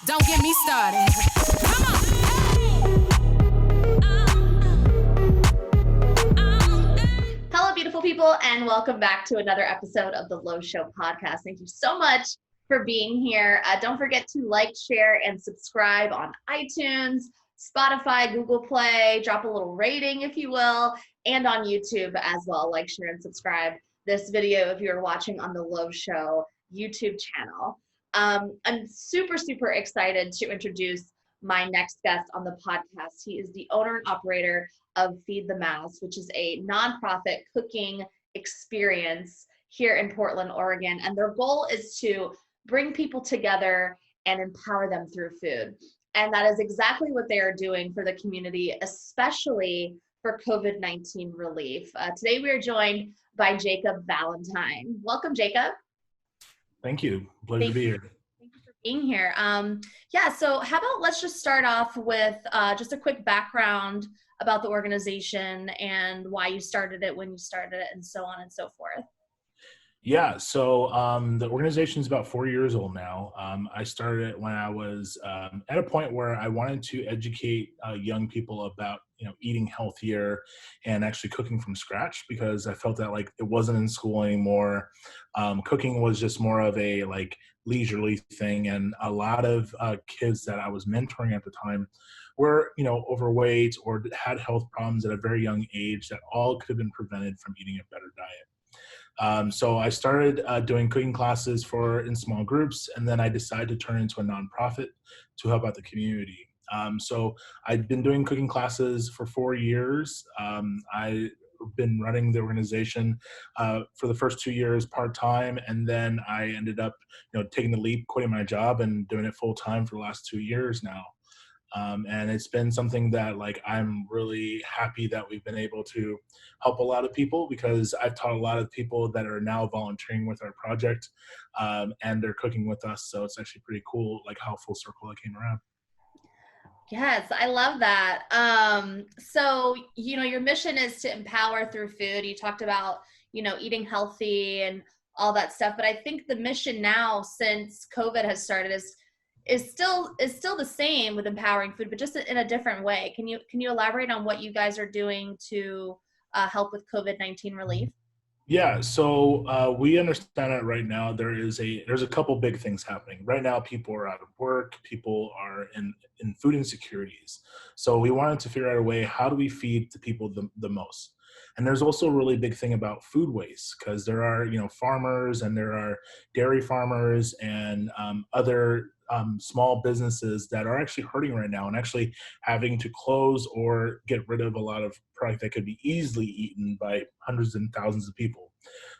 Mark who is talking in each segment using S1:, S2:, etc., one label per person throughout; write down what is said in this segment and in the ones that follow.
S1: Don't get me started. Come on.
S2: Hello, beautiful people, and welcome back to another episode of the Low Show podcast. Thank you so much for being here. Don't forget to like, share, and subscribe on iTunes, Spotify, Google Play. Drop a little rating, if you will, and on YouTube as well. Like, share, and subscribe this video if you're watching on the Low Show YouTube channel. I'm super, super excited to introduce my next guest on the podcast. He is the owner and operator of Feed the Mouse, which is a nonprofit cooking experience here in Portland, Oregon. And their goal is to bring people together and empower them through food. And that is exactly what they are doing for the community, especially for COVID-19 relief. Today we are joined by Jacob Valentine. Welcome, Jacob.
S3: Thank you. Pleasure to be here.
S2: Thank you for being here. So how about let's just start off with just a quick background about the organization and why you started it, when you started it, and so on and so forth.
S3: Yeah, so the organization is about 4 years old now. I started it when I was at a point where I wanted to educate young people about eating healthier and actually cooking from scratch, because I felt that like it wasn't in school anymore. Cooking was just more of a like leisurely thing, and a lot of kids that I was mentoring at the time were overweight or had health problems at a very young age that all could have been prevented from eating a better diet. So I started doing cooking classes in small groups, and then I decided to turn into a nonprofit to help out the community. So I've been doing cooking classes for 4 years. I've been running the organization for the first 2 years part-time, and then I ended up taking the leap, quitting my job, and doing it full-time for the last 2 years now. And it's been something that I'm really happy that we've been able to help a lot of people, because I've taught a lot of people that are now volunteering with our project, and they're cooking with us. So it's actually pretty cool, how full circle it came around.
S2: Yes, I love that. So your mission is to empower through food. You talked about, eating healthy and all that stuff, but I think the mission now, since COVID has started, is still the same with empowering food, but just in a different way. Can you elaborate on what you guys are doing to help with COVID-19 relief?
S3: Yeah, so we understand that right now there's a couple big things happening. Right now, people are out of work, people are in food insecurities. So we wanted to figure out a way, how do we feed the people the most? And there's also a really big thing about food waste, because there are farmers, and there are dairy farmers and other small businesses that are actually hurting right now and actually having to close or get rid of a lot of product that could be easily eaten by hundreds and thousands of people.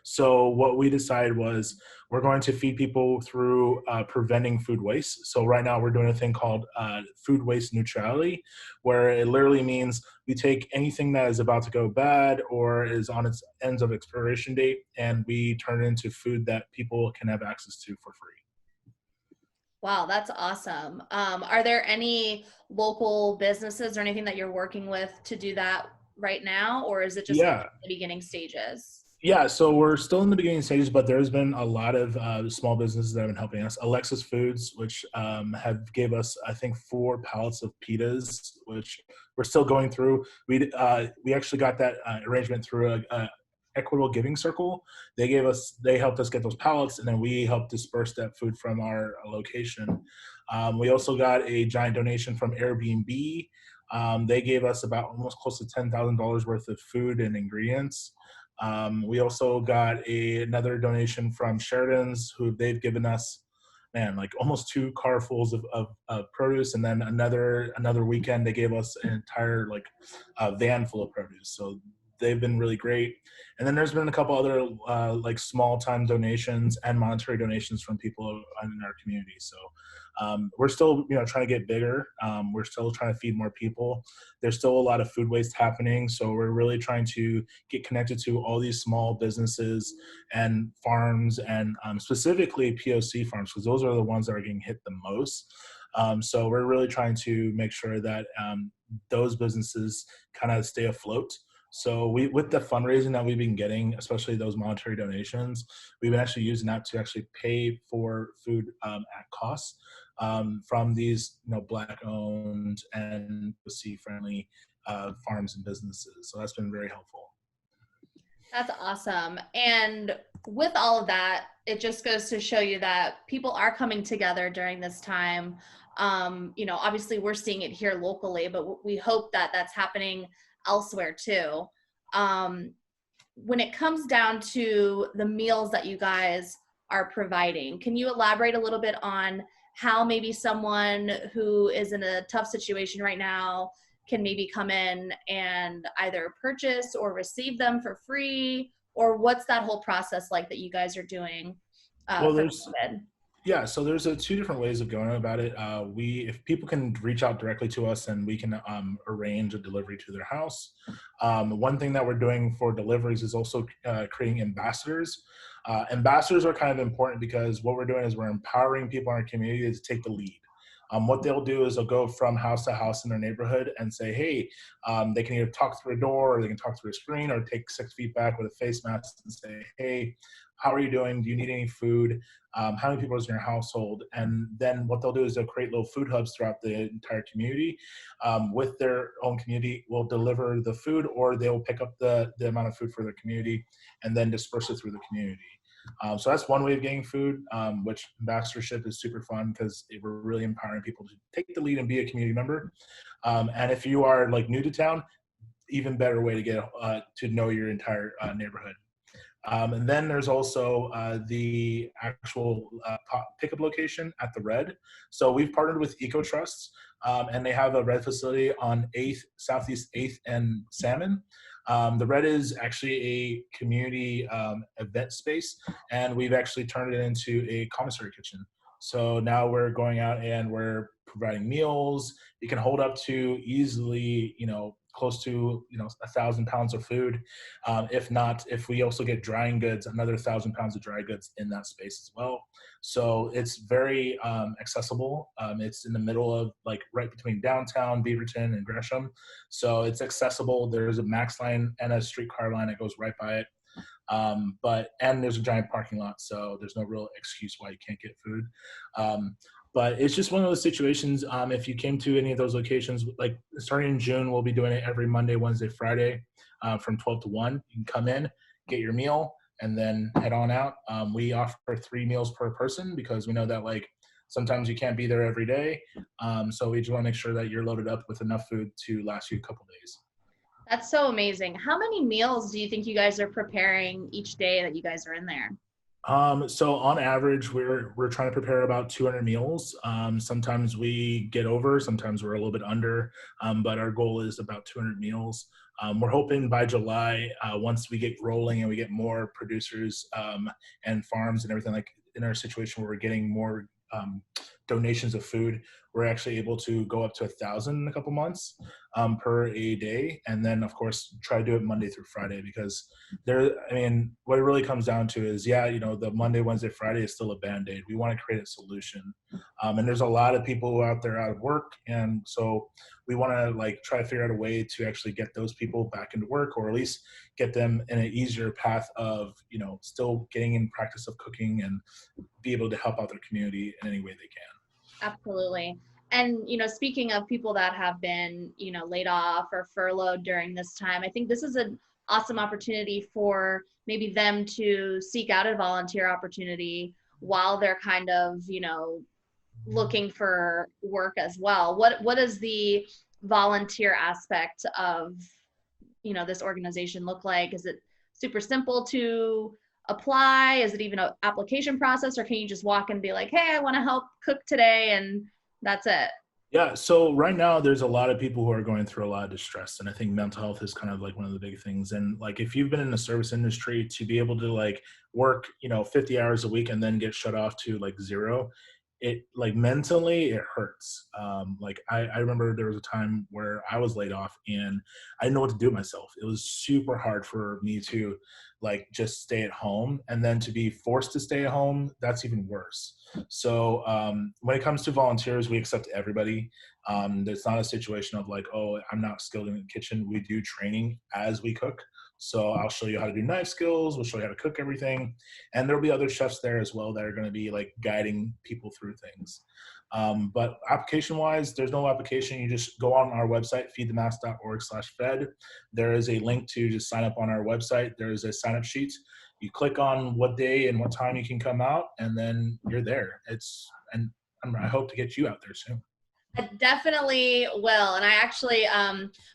S3: So what we decided was we're going to feed people through preventing food waste. So right now we're doing a thing called food waste neutrality, where it literally means we take anything that is about to go bad or is on its ends of expiration date, and we turn it into food that people can have access to for free.
S2: Wow, that's awesome. Are there any local businesses or anything that you're working with to do that right now, or is it just in the beginning stages?
S3: Yeah, so we're still in the beginning stages, but there's been a lot of small businesses that have been helping us. Alexis Foods, which have gave us, I think, 4 pallets of pitas, which we're still going through. We actually got that arrangement through a Equitable Giving Circle. They helped us get those pallets, and then we helped disperse that food from our location. We also got a giant donation from Airbnb. They gave us about almost close to $10,000 worth of food and ingredients. We also got another donation from Sheridan's, who they've given us, almost 2 carfuls of produce, and then another weekend they gave us an entire van full of produce. So they've been really great. And then there's been a couple other small time donations and monetary donations from people in our community. So we're still trying to get bigger. We're still trying to feed more people. There's still a lot of food waste happening. So we're really trying to get connected to all these small businesses and farms, and specifically POC farms, because those are the ones that are getting hit the most. So we're really trying to make sure that those businesses kind of stay afloat. So with the fundraising that we've been getting, especially those monetary donations, we've been actually using that to actually pay for food at cost from these, Black-owned and OC-friendly farms and businesses. So that's been very helpful.
S2: That's awesome. And with all of that, it just goes to show you that people are coming together during this time. Obviously we're seeing it here locally, but we hope that that's happening elsewhere too. When it comes down to the meals that you guys are providing, can you elaborate a little bit on how maybe someone who is in a tough situation right now can maybe come in and either purchase or receive them for free, or what's that whole process like that you guys are doing
S3: Well,
S2: for
S3: there's
S2: COVID?
S3: Yeah, so there's two different ways of going about it. If people can reach out directly to us, and we can arrange a delivery to their house. One thing that we're doing for deliveries is also creating ambassadors. Ambassadors are kind of important because what we're doing is we're empowering people in our community to take the lead. What they'll do is they'll go from house to house in their neighborhood and say, hey, they can either talk through a door, or they can talk through a screen, or take 6 feet back with a face mask and say, hey, how are you doing? Do you need any food? How many people is in your household? And then what they'll do is they'll create little food hubs throughout the entire community. With their own community, will deliver the food, or they'll pick up the amount of food for their community and then disperse it through the community. So that's one way of getting food, which ambassadorship is super fun because we're really empowering people to take the lead and be a community member. And if you are like new to town, even better way to get to know your entire neighborhood. And then there's also the actual pickup location at the Red. So we've partnered with Eco Trusts, and they have a Red facility on 8th, Southeast 8th and Salmon. The Red is actually a community event space, and we've actually turned it into a commissary kitchen. So now we're going out and we're providing meals. You can hold up to easily, close to 1,000 pounds of food. If not, if we also get drying goods, another 1,000 pounds of dry goods in that space as well. So it's very accessible. It's in the middle of right between downtown Beaverton and Gresham. So it's accessible. There's a Max line and a streetcar line that goes right by it. And there's a giant parking lot, so there's no real excuse why you can't get food. But it's just one of those situations. If you came to any of those locations, like starting in June, we'll be doing it every Monday, Wednesday, Friday from 12 to 1. You can come in, get your meal, and then head on out. We offer 3 meals per person because we know that sometimes you can't be there every day. So we just want to make sure that you're loaded up with enough food to last you a couple days.
S2: That's so amazing. How many meals do you think you guys are preparing each day that you guys are in there?
S3: So on average, we're trying to prepare about 200 meals. Sometimes we get over, sometimes we're a little bit under, but our goal is about 200 meals. We're hoping by July, once we get rolling and we get more producers and farms and everything, like in our situation where we're getting more donations of food, we're actually able to go up to 1,000 in a couple months per a day. And then of course, try to do it Monday through Friday, because what it really comes down to is, the Monday, Wednesday, Friday is still a Band-Aid. We want to create a solution. And there's a lot of people out there out of work. And so we want to try to figure out a way to actually get those people back into work, or at least get them in an easier path of, still getting in practice of cooking and be able to help out their community in any way they can.
S2: Absolutely. And, speaking of people that have been, laid off or furloughed during this time, I think this is an awesome opportunity for maybe them to seek out a volunteer opportunity while they're kind of, looking for work as well. What is the volunteer aspect of, this organization look like? Is it super simple to apply? Is it even an application process, or can you just walk and be like, hey, I want to help cook today, and that's it?
S3: Yeah, so right now there's a lot of people who are going through a lot of distress, and I think mental health is kind of one of the big things. And if you've been in the service industry, to be able to work 50 hours a week and then get shut off to 0 it like mentally it hurts. Like I remember there was a time where I was laid off and I didn't know what to do with myself. It was super hard for me to like just stay at home, and then to be forced to stay at home, that's even worse. So when it comes to volunteers, we accept everybody. There's not a situation of like, oh, I'm not skilled in the kitchen. We do training as we cook. So I'll show you how to do knife skills. We'll show you how to cook everything. And there'll be other chefs there as well that are going to be like guiding people through things. But application wise, there's no application. You just go on our website, feedthemass.org/fed. There is a link to just sign up on our website. There is a sign up sheet. You click on what day and what time you can come out, and then you're there. I hope to get you out there soon.
S2: I definitely will. And I actually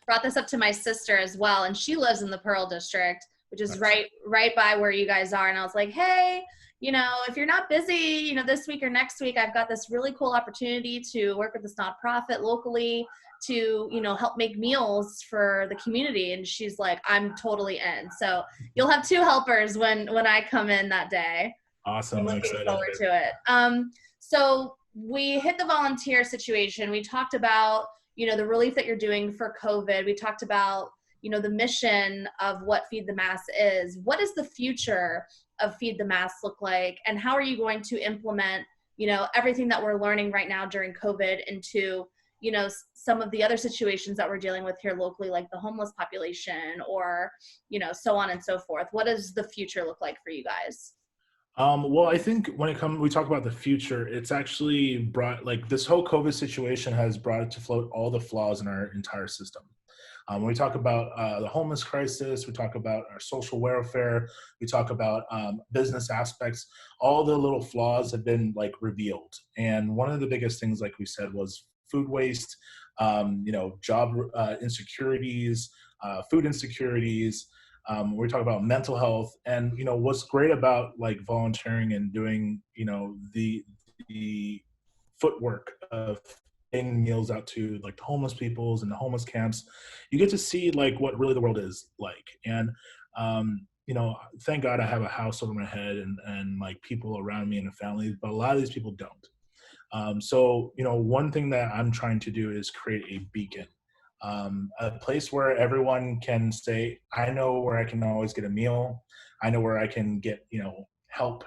S2: brought this up to my sister as well. And she lives in the Pearl District, which is right by where you guys are. And I was like, hey, if you're not busy, this week or next week, I've got this really cool opportunity to work with this nonprofit locally to, help make meals for the community. And she's like, I'm totally in. So you'll have 2 helpers when I come in that day.
S3: Awesome.
S2: I'm looking forward to it. So we hit the volunteer situation. We talked about, the relief that you're doing for COVID. We talked about, the mission of what Feed the Mass is. What does the future of Feed the Mass look like? And how are you going to implement, everything that we're learning right now during COVID into, some of the other situations that we're dealing with here locally, like the homeless population or, so on and so forth. What does the future look like for you guys?
S3: Well, I think when we talk about the future, it's actually brought like this whole COVID situation has brought to float all the flaws in our entire system. When we talk about the homeless crisis, we talk about our social welfare, we talk about business aspects, all the little flaws have been like revealed. And one of the biggest things, like we said, was food waste, job insecurities, food insecurities. We talk about mental health, and what's great about like volunteering and doing the footwork of getting meals out to like the homeless peoples and the homeless camps. You get to see like what really the world is like, and thank God I have a house over my head and like people around me and a family, but a lot of these people don't. So one thing that I'm trying to do is create a beacon. A place where everyone can say, I know where I can always get a meal. I know where I can get, help.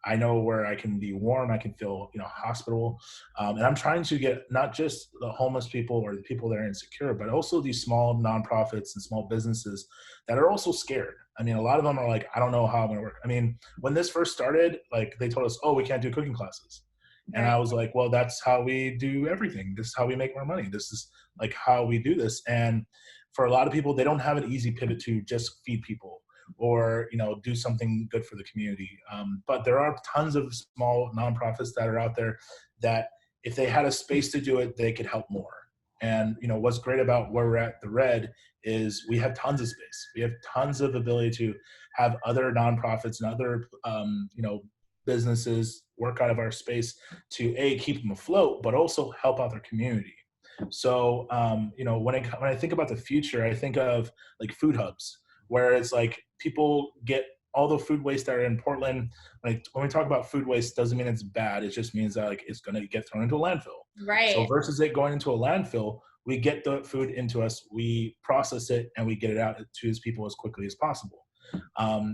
S3: I know where I can be warm. I can feel, hospitable. And I'm trying to get not just the homeless people or the people that are insecure, but also these small nonprofits and small businesses that are also scared. I mean, a lot of them are like, I don't know how I'm going to work. I mean, when this first started, like they told us, oh, we can't do cooking classes. And I was like, well, that's how we do everything. This is how we make more money. This is like how we do this. And for a lot of people, they don't have an easy pivot to just feed people or, do something good for the community. But there are tons of small nonprofits that are out there that if they had a space to do it, they could help more. And, what's great about where we're at the Red is we have tons of space. We have tons of ability to have other nonprofits and other, businesses work out of our space to keep them afloat, but also help out their community. So, when I think about the future, I think of like food hubs where it's like people get all the food waste that are in Portland. Like when we talk about food waste, doesn't mean it's bad. It just means that like it's going to get thrown into a landfill.
S2: Right.
S3: So versus it going into a landfill, we get the food into us, we process it, and we get it out to as people as quickly as possible.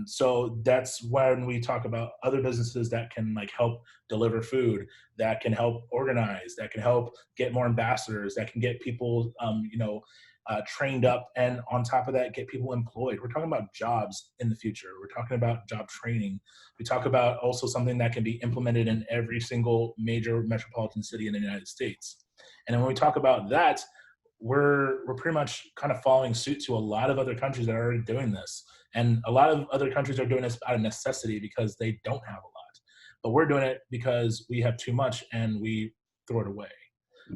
S3: So that's when we talk about other businesses that can like help deliver food, that can help organize, that can help get more ambassadors, that can get people, trained up, and on top of that, get people employed. We're talking about jobs in the future. We're talking about job training. We talk about also something that can be implemented in every single major metropolitan city in the United States. And then when we talk about that, we're pretty much kind of following suit to a lot of other countries that are already doing this. And a lot of other countries are doing this out of necessity because they don't have a lot. But we're doing it because we have too much and we throw it away.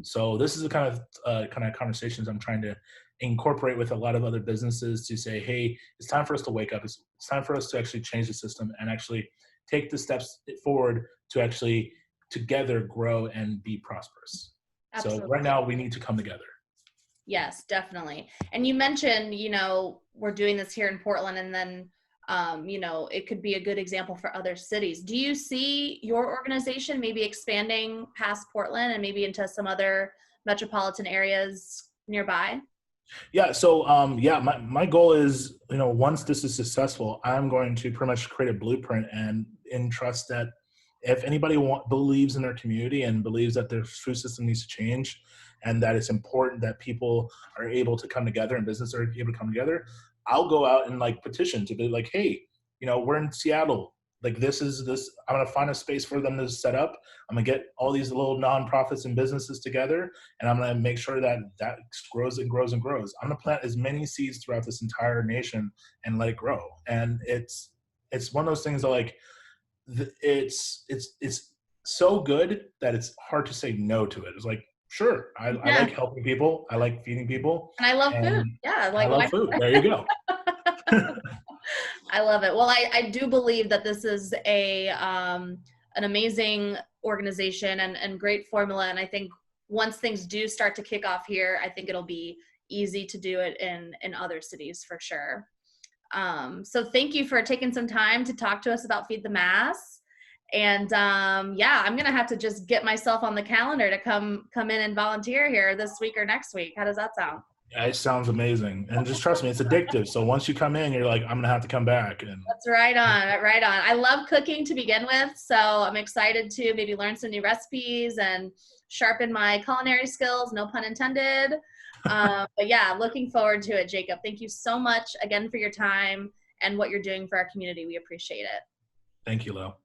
S3: So this is the kind of conversations I'm trying to incorporate with a lot of other businesses to say, hey, it's time for us to wake up. It's time for us to actually change the system and actually take the steps forward to actually together grow and be prosperous. Absolutely. So right now we need to come together.
S2: Yes, definitely. And you mentioned, we're doing this here in Portland, and then it could be a good example for other cities. Do you see your organization maybe expanding past Portland and maybe into some other metropolitan areas nearby?
S3: Yeah. So, my goal is, once this is successful, I'm going to pretty much create a blueprint and entrust that if anybody believes in their community and believes that their food system needs to change and that it's important that people are able to come together and businesses are able to come together, I'll go out and like petition to be like, hey, we're in Seattle. Like this, I'm going to find a space for them to set up. I'm going to get all these little nonprofits and businesses together, and I'm going to make sure that grows and grows and grows. I'm going to plant as many seeds throughout this entire nation and let it grow. And it's one of those things that like, it's so good that it's hard to say no to it. It's like, sure, I like helping people. I like feeding people.
S2: And I love food. Yeah.
S3: I love food. There you go.
S2: I love it. Well, I do believe that this is an amazing organization and great formula. And I think once things do start to kick off here, I think it'll be easy to do it in other cities for sure. So thank you for taking some time to talk to us about Feed the Mass. And I'm going to have to just get myself on the calendar to come in and volunteer here this week or next week. How does that sound?
S3: Yeah, it sounds amazing. And just trust me, it's addictive. So once you come in, you're like, I'm going to have to come back. And
S2: that's right on, right on. I love cooking to begin with. So I'm excited to maybe learn some new recipes and sharpen my culinary skills, no pun intended. But yeah, looking forward to it, Jacob. Thank you so much again for your time and what you're doing for our community. We appreciate it.
S3: Thank you, Lo.